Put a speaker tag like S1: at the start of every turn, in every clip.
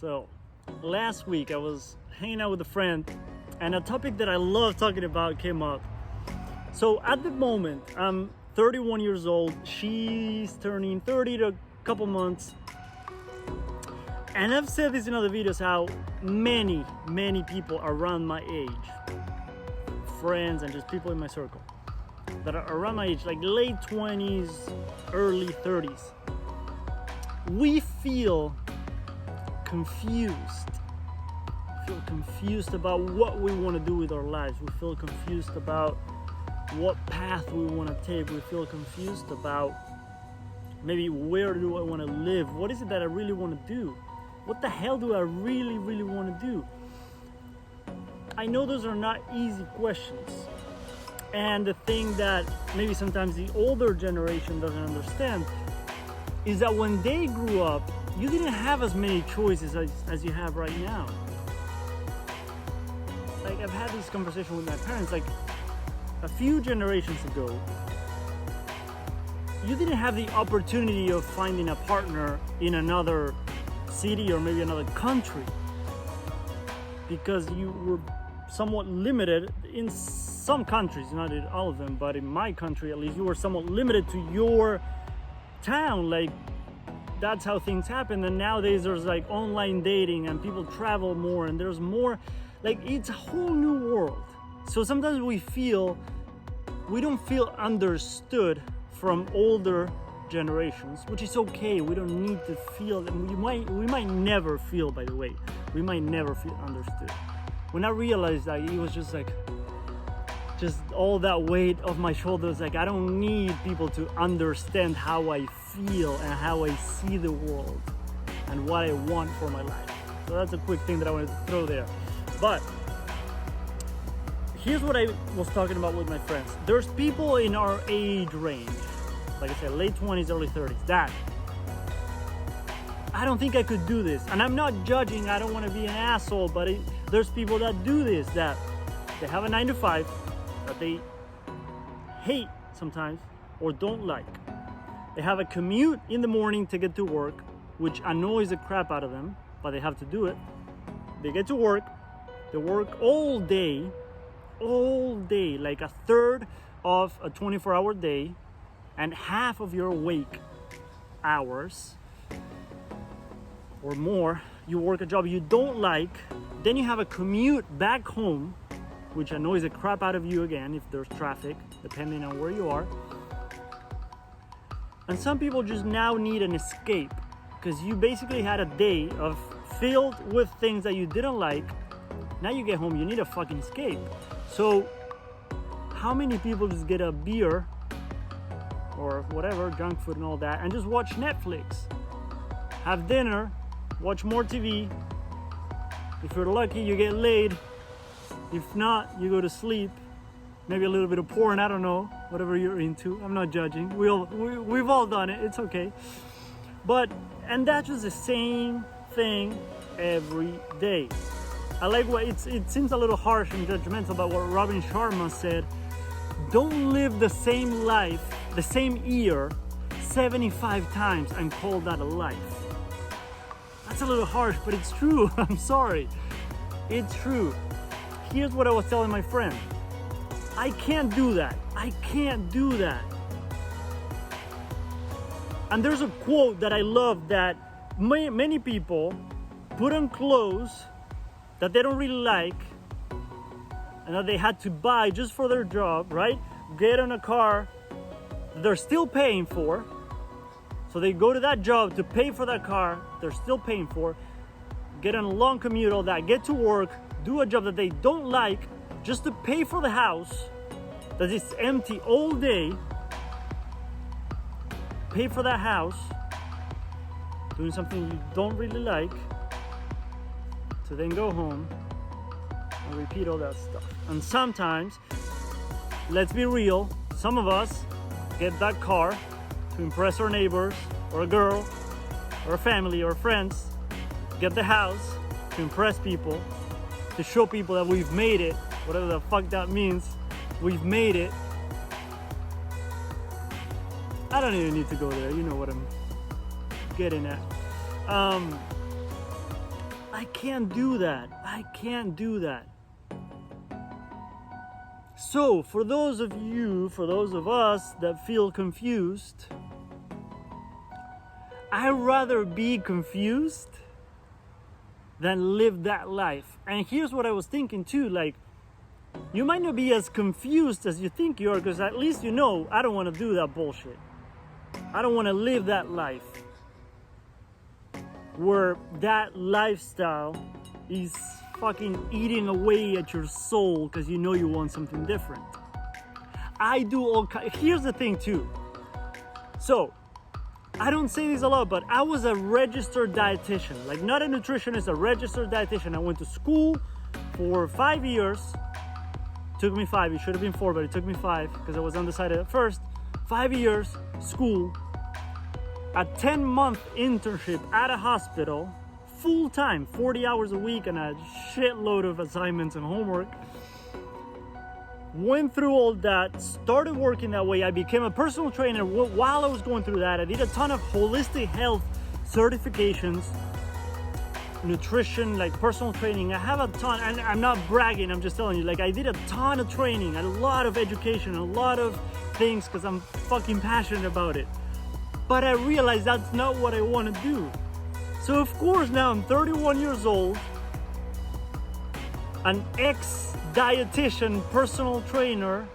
S1: So, last week I was hanging out with a friend and a topic that I love talking about came up. So, at the moment, I'm 31 years old. She's turning 30 in a couple months. And I've said this in other videos how many people around my age, friends and just people in my circle that are around my age, like late 20s, early 30s, we feel confused. We feel confused about what we want to do with our lives. We feel confused about what path we want to take. We feel confused about maybe where do I want to live? What is it that I really want to do? What the hell do I really want to do? I know those are not easy questions. And the thing that maybe sometimes the older generation doesn't understand is that when they grew up, you didn't have as many choices as you have right now. Like, I've had this conversation with my parents, like a few generations ago, you didn't have the opportunity of finding a partner in another city or maybe another country because you were somewhat limited in some countries, not in all of them, but in my country at least, you were somewhat limited to your town. Like, that's how things happen. And nowadays there's like online dating and people travel more and there's more, like, it's a whole new world. So sometimes we don't feel understood from older generations, which is okay. We don't need to feel, and we might never feel, by the way, we might never feel understood. When I realized that, it was just all that weight off my shoulders. Like, I don't need people to understand how I feel and how I see the world and what I want for my life. So that's a quick thing that I wanted to throw there. But here's what I was talking about with my friends. There's people in our age range, like I said, late 20s, early 30s, that I don't think I could do this. And I'm not judging, I don't want to be an asshole, but there's people that do this, that they have a 9 to 5 that they hate sometimes or don't like. They have a commute in the morning to get to work, which annoys the crap out of them, but they have to do it. They get to work, they work all day, like a third of a 24-hour day, and half of your awake hours or more, you work a job you don't like. Then you have a commute back home, which annoys the crap out of you again if there's traffic, depending on where you are. And some people just now need an escape because you basically had a day filled with things that you didn't like. Now you get home, you need a fucking escape. So how many people just get a beer or whatever, junk food and all that, and just watch Netflix, have dinner, watch more TV? If you're lucky, you get laid. If not, you go to sleep. Maybe a little bit of porn, I don't know, whatever you're into. I'm not judging. We've all done it, it's okay. And that's just the same thing every day. I like what it seems a little harsh and judgmental about what Robin Sharma said. Don't live the same life, the same year 75 times and call that a life. That's a little harsh, but it's true. I'm sorry. It's true. Here's what I was telling my friend. I can't do that. I can't do that. And there's a quote that I love that many people put on clothes that they don't really like and that they had to buy just for their job, right? Get on a car they're still paying for. So they go to that job to pay for that car they're still paying for, get on a long commute, all that, get to work, do a job that they don't like just to pay for the house that is empty all day, pay for that house, doing something you don't really like, to then go home and repeat all that stuff. And sometimes, let's be real, some of us get that car to impress our neighbors or a girl or a family or friends, get the house to impress people, to show people that we've made it, whatever the fuck that means. We've made it. I don't even need to go there, you know what I'm getting at. I can't do that. I can't do that. So, for those of us that feel confused, I'd rather be confused than live that life. And here's what I was thinking too, like, you might not be as confused as you think you are, because at least you know, I don't want to do that bullshit. I don't want to live that life where that lifestyle is fucking eating away at your soul because you know you want something different. I do all kinds. Here's the thing too. So, I don't say this a lot, but I was a registered dietitian. Like, not a nutritionist, a registered dietitian. I went to school for 5 years. Took me 5. It should have been 4, but it took me 5 because I was undecided at first. 5 years, school, a 10-month internship at a hospital, full-time, 40 hours a week, and a shitload of assignments and homework. Went through all that, started working that way. I became a personal trainer. While I was going through that, I did a ton of holistic health certifications, nutrition, like personal training. I have a ton, and I'm not bragging, I'm just telling you, like, I did a ton of training, a lot of education, a lot of things, because I'm fucking passionate about it. But I realized that's not what I want to do. So of course now I'm 31 years old, an ex-dietitian, personal trainer,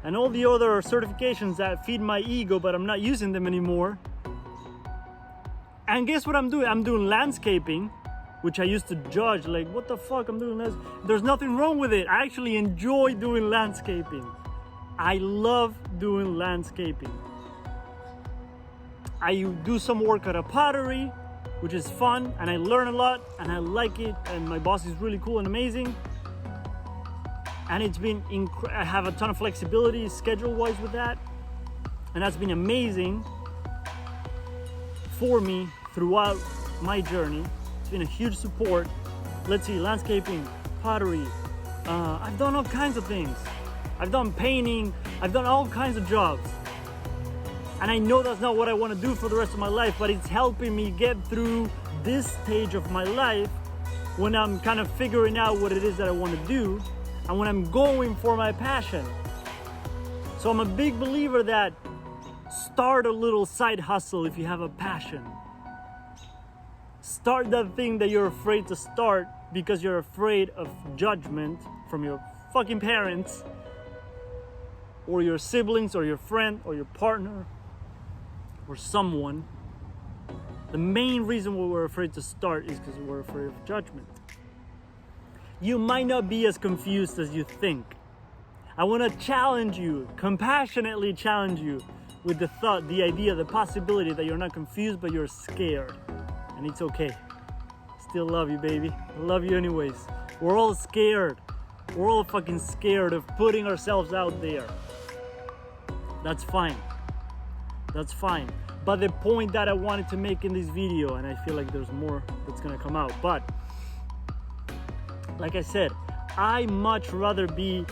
S1: and all the other certifications that feed my ego, but I'm not using them anymore. And guess what I'm doing? I'm doing landscaping, which I used to judge, like, what the fuck, I'm doing this. There's nothing wrong with it. I actually enjoy doing landscaping. I love doing landscaping. I do some work at a pottery, which is fun, and I learn a lot, and I like it, and my boss is really cool and amazing. And it's been, I have a ton of flexibility schedule-wise with that, and that's been amazing for me throughout my journey. It's been a huge support. Let's see, landscaping, pottery, I've done all kinds of things. I've done painting, I've done all kinds of jobs. And I know that's not what I want to do for the rest of my life, but it's helping me get through this stage of my life when I'm kind of figuring out what it is that I want to do and when I'm going for my passion. So I'm a big believer that start a little side hustle if you have a passion. Start that thing that you're afraid to start because you're afraid of judgment from your fucking parents or your siblings or your friend or your partner or someone. The main reason why we're afraid to start is because we're afraid of judgment. You might not be as confused as you think. I want to challenge you, compassionately challenge you with the thought, the idea, the possibility that you're not confused, but you're scared. And it's okay. Still love you, baby. I love you anyways. We're all scared. We're all fucking scared of putting ourselves out there. That's fine. That's fine. But the point that I wanted to make in this video, and I feel like there's more that's gonna come out, but like I said, I much rather be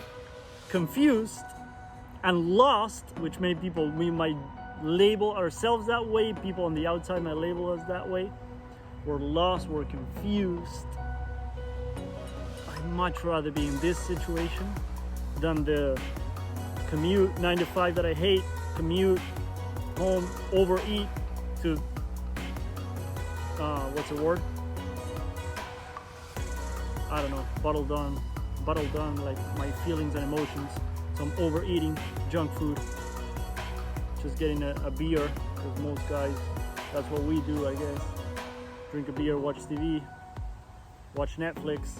S1: confused and lost, which many people, we might label ourselves that way, people on the outside might label us that way. We're lost, we're confused. I'd much rather be in this situation than the commute 9 to 5 that I hate, commute home, overeat to what's the word? I don't know, bottle down like my feelings and emotions. So I'm overeating junk food, just getting a beer, because most guys, that's what we do, I guess. Drink a beer, watch TV, watch Netflix,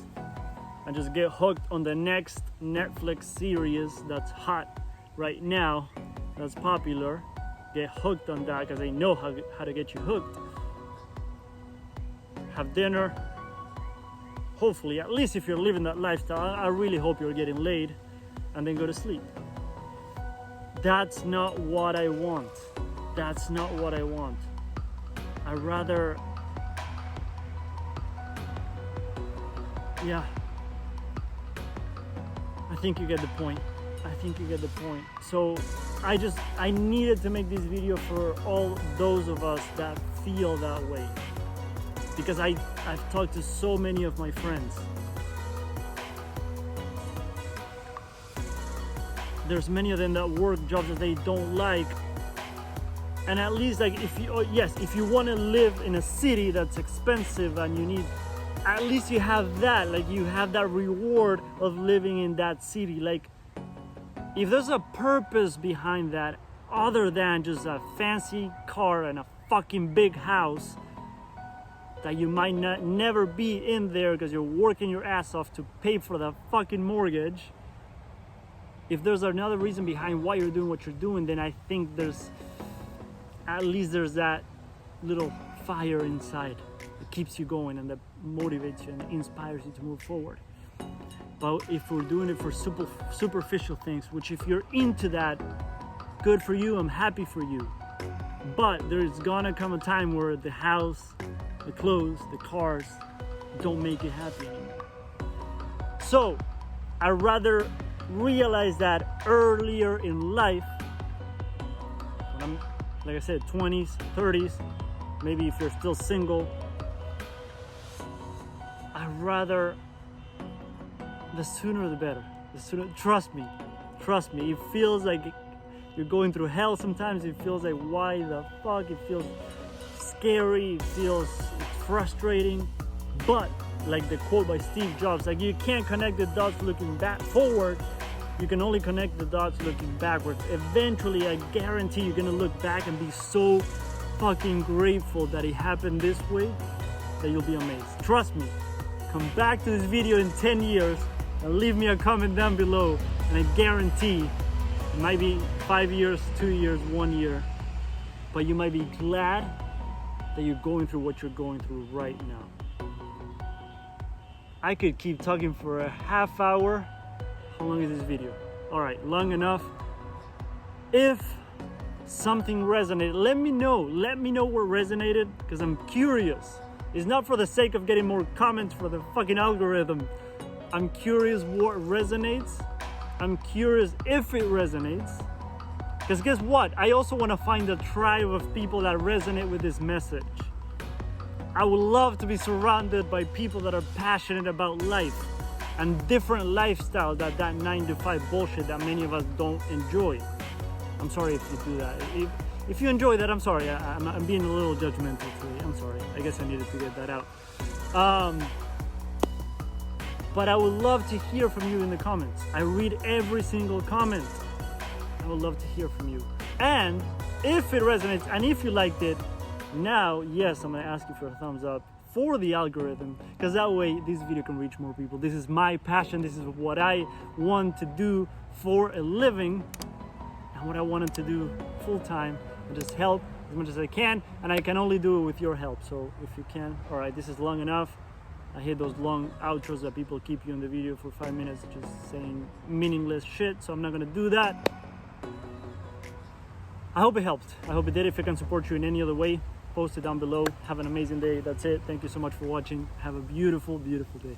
S1: and just get hooked on the next Netflix series that's hot right now, that's popular. Get hooked on that because they know how to get you hooked. Have dinner. Hopefully, at least if you're living that lifestyle, I really hope you're getting laid, and then go to sleep. That's not what I want. That's not what I want. I rather, yeah. I think you get the point. So I needed to make this video for all those of us that feel that way, because I've talked to so many of my friends. There's many of them that work jobs that they don't like, and at least like if you want to live in a city that's expensive and you need, at least you have that, like you have that reward of living in that city. Like if there's a purpose behind that other than just a fancy car and a fucking big house that you might never be in there because you're working your ass off to pay for the fucking mortgage, if there's another reason behind why you're doing what you're doing, then I think at least there's that little fire inside that keeps you going and that motivates you and inspires you to move forward. But if we're doing it for superficial things, which if you're into that, good for you, I'm happy for you. But there's gonna come a time where the house, the clothes, the cars don't make you happy anymore. So I'd rather realize that earlier in life, when I'm, like I said, 20s, 30s, maybe if you're still single, I'd rather, the sooner the better. The sooner, trust me, it feels like you're going through hell sometimes. It feels like, why the fuck? It feels scary, it feels frustrating. But like the quote by Steve Jobs, like you can't connect the dots looking back forward, you can only connect the dots looking backwards. Eventually, I guarantee you're gonna look back and be so fucking grateful that it happened this way that you'll be amazed. Trust me. Come back to this video in 10 years and leave me a comment down below, and I guarantee it might be 5 years, 2 years, 1 year, but you might be glad that you're going through what you're going through right now. I could keep talking for a half hour. How long is this video? All right, long enough. If something resonated, let me know what resonated, because I'm curious. It's not for the sake of getting more comments for the fucking algorithm. I'm curious what resonates. I'm curious if it resonates. Because guess what? I also want to find a tribe of people that resonate with this message. I would love to be surrounded by people that are passionate about life and different lifestyles that 9-to-5 bullshit that many of us don't enjoy. I'm sorry if you do that. If you enjoy that, I'm sorry. I'm being a little judgmental today. I'm sorry. I guess I needed to get that out. But I would love to hear from you in the comments. I read every single comment. I would love to hear from you. And if it resonates and if you liked it, now, yes, I'm gonna ask you for a thumbs up for the algorithm, because that way this video can reach more people. This is my passion. This is what I want to do for a living and what I wanted to do full time, and just help as much as I can, and I can only do it with your help. So if you can, all right, this is long enough. I hate those long outros that people keep you in the video for 5 minutes just saying meaningless shit, so I'm not gonna do that. I hope it helped. I hope it did. If I can support you in any other way, post it down below. Have an amazing day. That's it. Thank you so much for watching. Have a beautiful, beautiful day.